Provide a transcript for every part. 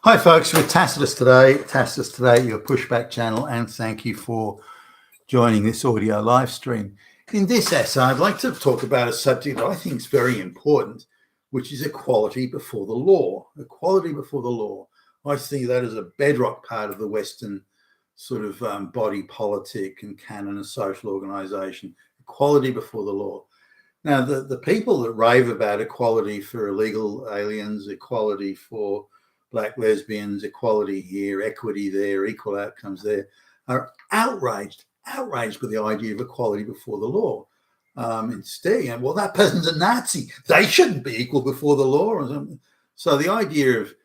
Hi, folks. With Tacitus today, your pushback channel, and thank you for joining this audio live stream. In this essay, I'd like to talk about a subject that I think is very important, which is equality before the law. Equality before the law. I see that as a bedrock part of the Western sort of body politic and canon of social organisation. Equality before the law. Now, the people that rave about equality for illegal aliens, equality for black lesbians, equality here, equity there, equal outcomes there, are outraged with the idea of equality before the law. Instead, well, that person's a Nazi. They shouldn't be equal before the law. So the idea of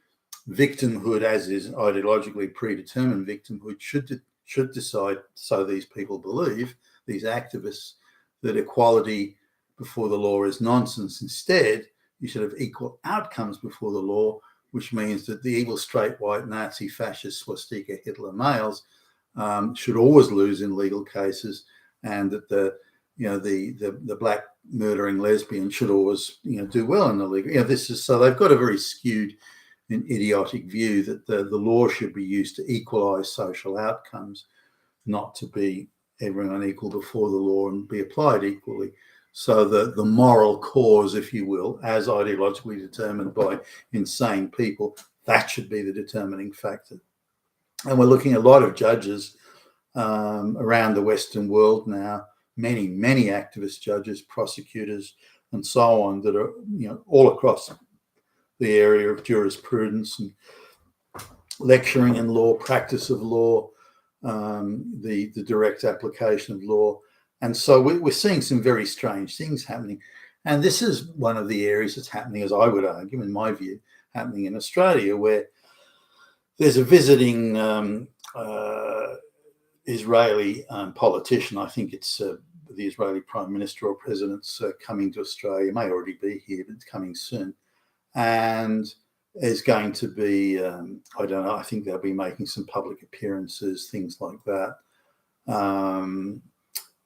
victimhood, as is ideologically predetermined victimhood, should decide, so these people believe, these activists, that equality before the law is nonsense. Instead, you should have equal outcomes before the law, which means that the evil, straight, white, Nazi, fascist, swastika, Hitler males should always lose in legal cases, and that the black murdering lesbian should always do well in the legal. This is so they've got a very skewed and idiotic view that the law should be used to equalise social outcomes, not to be everyone equal before the law and be applied equally. So the moral cause, if you will, as ideologically determined by insane people, that should be the determining factor. And we're looking at a lot of judges around the Western world now, many activist judges, prosecutors, and so on, that are all across the area of jurisprudence and lecturing in law, practice of law, the direct application of law. And so we're seeing some very strange things happening. And this is one of the areas that's happening, as I would argue, in my view, happening in Australia, where there's a visiting Israeli politician. I think it's the Israeli Prime Minister or President's coming to Australia. May already be here, but it's coming soon. And is going to be, I don't know, I think they'll be making some public appearances, things like that.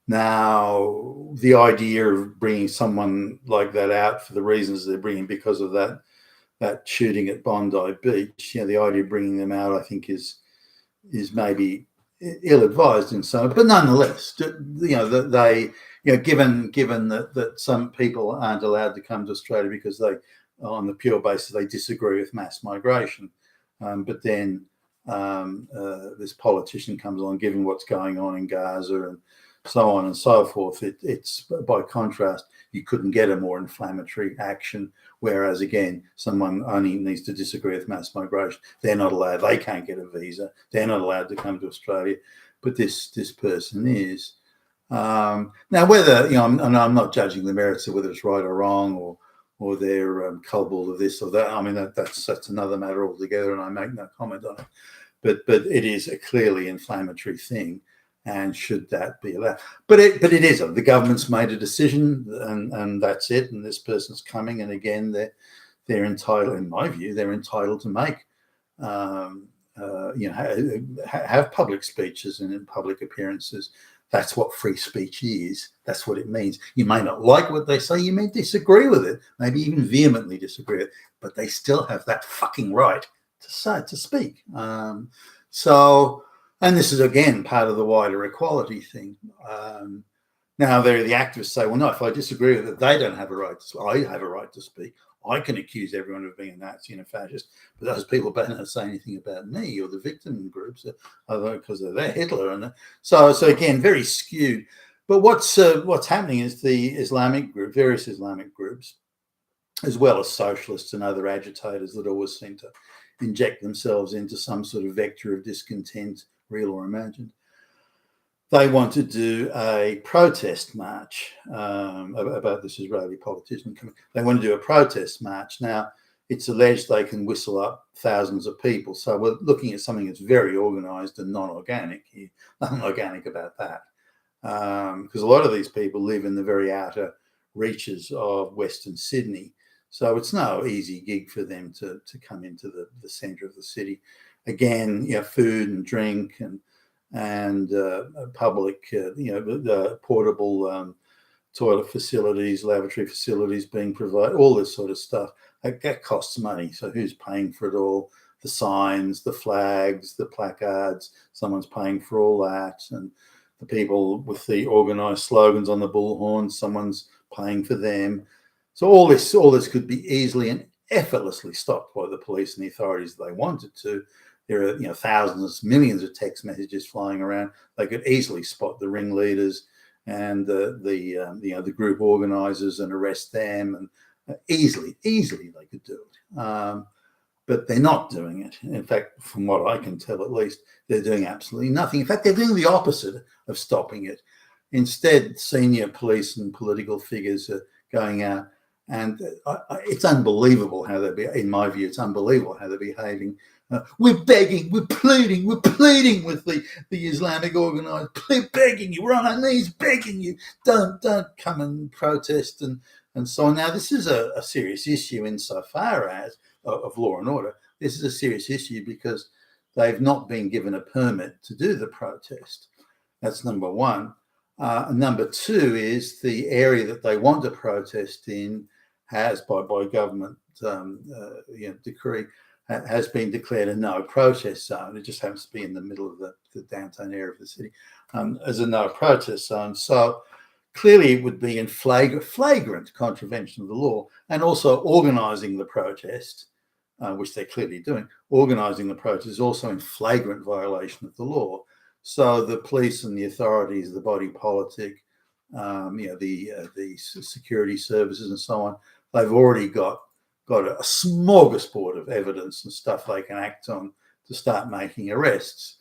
Now, the idea of bringing someone like that out for the reasons they're bringing because of that shooting at Bondi Beach, the idea of bringing them out, I think, is maybe ill-advised in some, but nonetheless, they, given that some people aren't allowed to come to Australia because they, on the pure basis, they disagree with mass migration, but then this politician comes along, given what's going on in Gaza and so on and so forth. It's by contrast, you couldn't get a more inflammatory action. Whereas again, someone only needs to disagree with mass migration. They're not allowed. They can't get a visa. They're not allowed to come to Australia. But this person is. Now, whether I'm not judging the merits of whether it's right or wrong, or they're culpable of this or that. I mean, that's another matter altogether, and I make no comment on it. But it is a clearly inflammatory thing. And should that be allowed? But it isn't. The government's made a decision, and that's it. And this person's coming, and again, they're entitled, in my view, they're entitled to make, have public speeches and in public appearances. That's what free speech is. That's what it means. You may not like what they say. You may disagree with it, maybe even vehemently disagree with it, but they still have that fucking right to speak. And this is, again, part of the wider equality thing. Now, the activists say, well, no, if I disagree with it, they don't have a right to speak. I have a right to speak. I can accuse everyone of being a Nazi and a fascist, but those people don't say anything about me or the victim groups because they're Hitler. And so again, very skewed. But what's happening is the Islamic group, various Islamic groups, as well as socialists and other agitators that always seem to inject themselves into some sort of vector of discontent, real or imagined. They want to do a protest march about this Israeli politician coming. They want to do a protest march. Now, it's alleged they can whistle up thousands of people. So we're looking at something that's very organised and non-organic here. Nothing organic about that. Because a lot of these people live in the very outer reaches of Western Sydney. So it's no easy gig for them to come into the centre of the city. Again, food and drink and public, portable toilet facilities, lavatory facilities being provided, all this sort of stuff. That costs money. So who's paying for it all? the signs, the flags, the placards. Someone's paying for all that, and the people with the organised slogans on the bullhorns, someone's paying for them. So all this could be easily and effortlessly stopped by the police and the authorities if they wanted to. There are thousands, millions of text messages flying around. They could easily spot the ringleaders and the group organisers and arrest them, and easily they could do it. But they're not doing it. In fact, from what I can tell, at least, they're doing absolutely nothing. In fact, they're doing the opposite of stopping it. Instead, senior police and political figures are going out, and it's unbelievable how in my view, it's unbelievable how they're behaving. We're begging, we're pleading with the Islamic organised, begging you, we're on our knees begging you, don't come and protest and so on. Now, this is a serious issue insofar as of law and order. This is a serious issue because they've not been given a permit to do the protest. That's number one. Number two is the area that they want to protest in has, by government decree, has been declared a no protest zone. It just happens to be in the middle of the downtown area of the city as a no protest zone. So clearly it would be in flagrant contravention of the law, and also organising the protest, which they're clearly doing. Organising the protest is also in flagrant violation of the law. So the police and the authorities, the body politic, the security services and so on, they've already got a smorgasbord of evidence and stuff they can act on to start making arrests.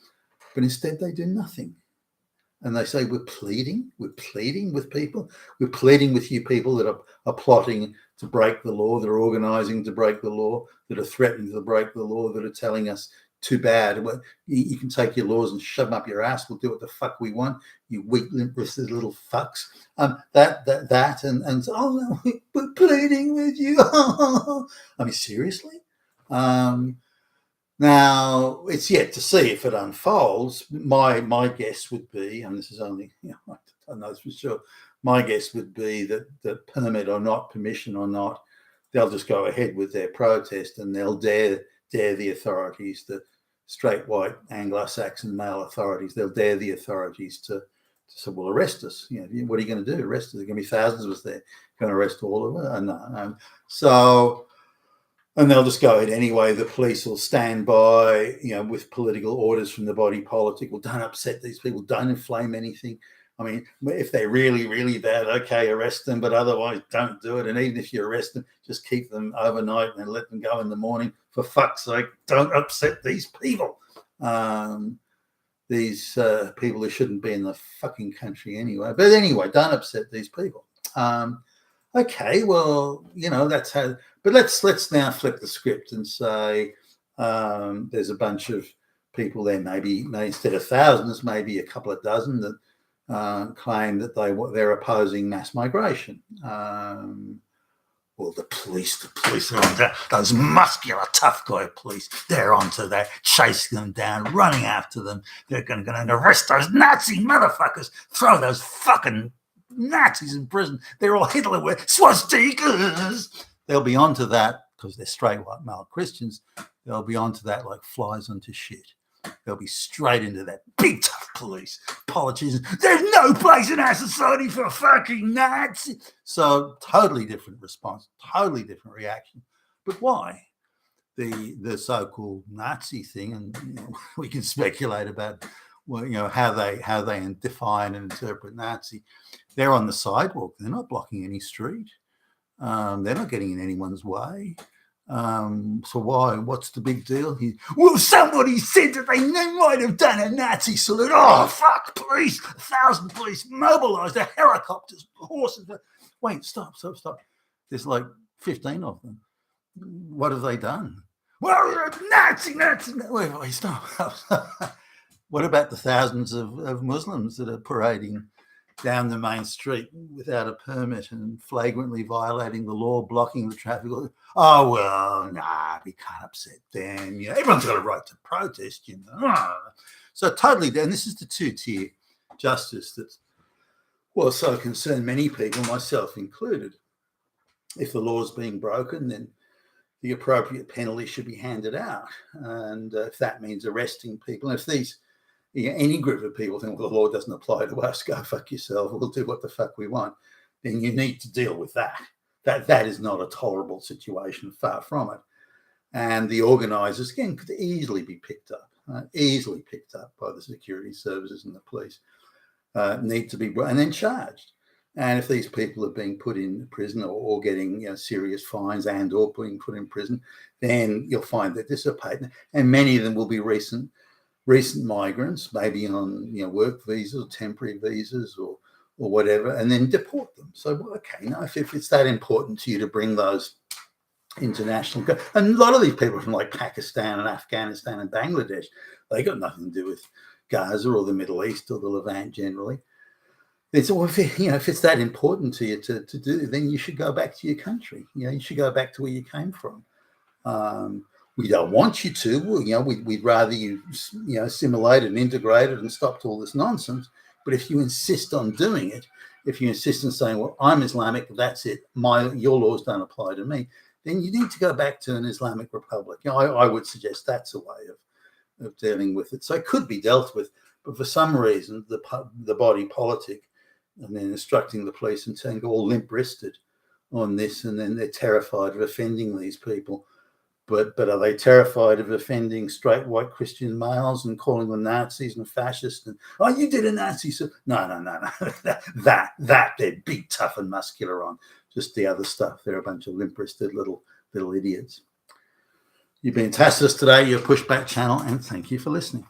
But instead they do nothing. And they say, we're pleading with people. We're pleading with you people that are plotting to break the law, that are organising to break the law, that are threatening to break the law, that are telling us, too bad, well, you can take your laws and shove them up your ass. We'll do what the fuck we want, you weak, limp-wristed little fucks. And oh, no, we're pleading with you. I mean, seriously? Now, it's yet to see if it unfolds. My guess would be, and this is only, I don't know this for sure, my guess would be that permit or not, permission or not, they'll just go ahead with their protest and they'll dare the authorities, the straight white Anglo-Saxon male authorities, they'll dare the authorities to say, well, arrest us. What are you going to do? Arrest us? There's going to be thousands of us there. Going to arrest all of us? No. And they'll just go ahead anyway. The police will stand by, with political orders from the body politic. Well, don't upset these people. Don't inflame anything. I mean, if they're really, really bad, okay, arrest them, but otherwise don't do it. And even if you arrest them, just keep them overnight and let them go in the morning. For fuck's sake, don't upset these people. These people who shouldn't be in the fucking country anyway. But anyway, don't upset these people. Okay, well, that's how. But let's now flip the script and say there's a bunch of people there, maybe instead of thousands, maybe a couple of dozen that claim that they're opposing mass migration. Well, the police are on that. Those muscular, tough guy police, they're onto that, chasing them down, running after them. They're going to arrest those Nazi motherfuckers, throw those fucking Nazis in prison. They're all Hitler with swastikas. They'll be onto that because they're straight white male Christians. They'll be onto that like flies onto shit. They'll be straight into that big tough police, politicians. There's no place in our society for fucking Nazi. So totally different response, totally different reaction. But why? The so-called Nazi thing, and we can speculate about how they define and interpret Nazi. They're on the sidewalk. They're not blocking any street. They're not getting in anyone's way. So why? What's the big deal? Well, somebody said that they might have done a Nazi salute. Oh, fuck, police. 1,000 police mobilised, their helicopters, horses. Wait, stop. There's like 15 of them. What have they done? Well, Nazi. Wait, stop. What about the thousands of Muslims that are parading down the main street without a permit and flagrantly violating the law, blocking the traffic? Oh, well, we can't upset them. Everyone's got a right to protest, So totally, and this is the two-tier justice that's so concerned many people, myself included. If the law is being broken, then the appropriate penalty should be handed out. And if that means arresting people, and if these, any group of people think, well, the law doesn't apply to us, go fuck yourself, we'll do what the fuck we want, then you need to deal with that. That is not a tolerable situation, far from it. And the organisers, again, could easily be picked up by the security services and the police, need to be, and then charged. And if these people are being put in prison or getting serious fines and or being put in prison, then you'll find that dissipate. And many of them will be recent migrants, maybe on work visas or temporary visas or whatever, and then deport them. So, okay, now if it's that important to you to bring those international, and a lot of these people from like Pakistan and Afghanistan and Bangladesh, they got nothing to do with Gaza or the Middle East or the Levant generally. It's all, if it's that important to you to do, then you should go back to your country. You should go back to where you came from. We don't want you to. We'd rather you assimilate and integrate it and stop all this nonsense. But if you insist on doing it, if you insist on saying, well, I'm Islamic, that's it, your laws don't apply to me, then you need to go back to an Islamic republic. I would suggest that's a way of dealing with it. So it could be dealt with, but for some reason, the body politic, and then instructing the police and saying, go all limp-wristed on this, and then they're terrified of offending these people. But are they terrified of offending straight white Christian males and calling them Nazis and fascists? And you did a Nazi, so no. that they're big, tough, and muscular on. Just the other stuff, they're a bunch of limp-wristed little idiots. You've been Tacitus today, your Pushback channel, and thank you for listening.